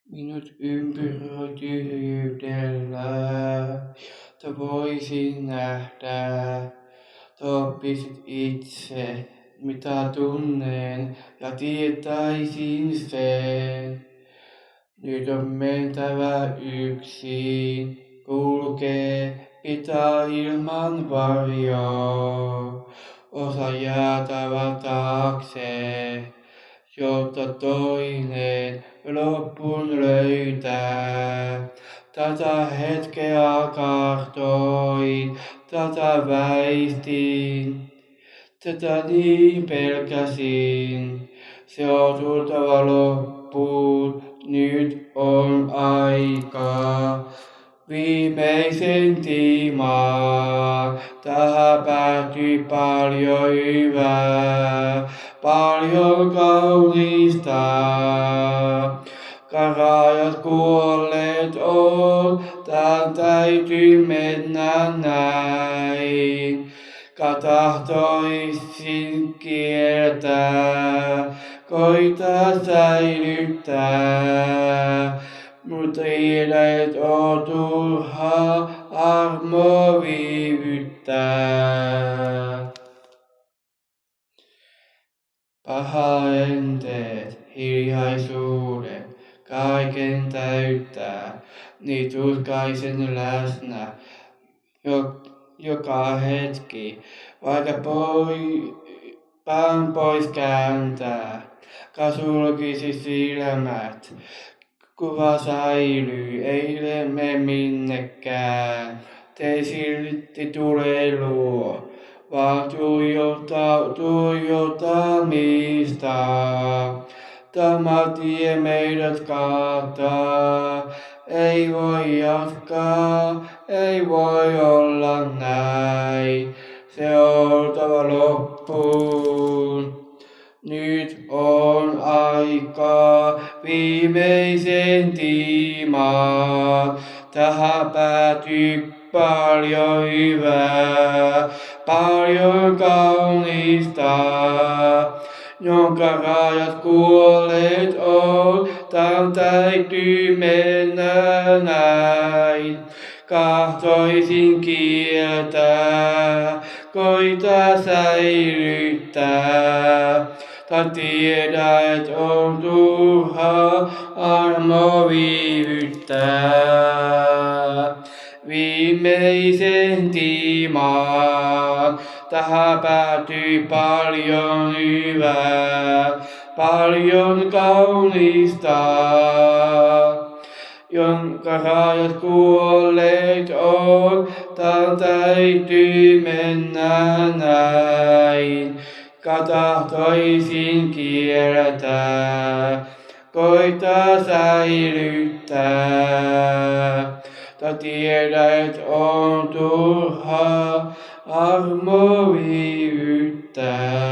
Minut ympyröi tyhjyydellä, että voisin nähdä. Oppisit itse, mitä tunnen, ja tietäisin sen. Nyt on mentävä yksin, kulkee, pitää ilman varjoa. Osa jäätävä taakse, jotta toinen loppuun löytää. Tätä hetkeä kartoin, tätä väistin, tätä niin pelkäsin. Se on tultava loppuun, nyt on aika. Viimeisen tiimaan, tähän päätyi paljon hyvää, paljon kaunista. Käräjät kuolleet on, tän täytyy mennä näin. Tahtoisin kiertää, koita säilyttää. Mutta tiedät on turha armo viivyttää. Pahaenteet hiljaisuuden kaiken täyttää, niin tuskaisen läsnä joka hetki, vaikka pään pois kääntää, kasulkisi silmät. Kuva säilyy, ei mene minnekään. Te silti tulee luo, vaan tuijottamista. Tämä tie meidät kaataa. Ei voi jatkaa, ei voi olla näin. Se on oltava loppuun. Nyt on aika viimeisen tiimaan. Tähän päätyy paljon hyvää, paljon kaunista. Jonka rajat kuolleet on, tän täytyy mennä näin. Kahtoisin kieltää, koita säilyttää. Tai tiedät on turha armo viivyttää. Viimeisen tiimaan, tähän päätyy paljon hyvää, paljon kaunista. Jonka rajat kuolleet on, tän täytyy mennä näin. Tahtoisin kiertää, koita säilyttää. Tai tiedät on turha armo viivyttää.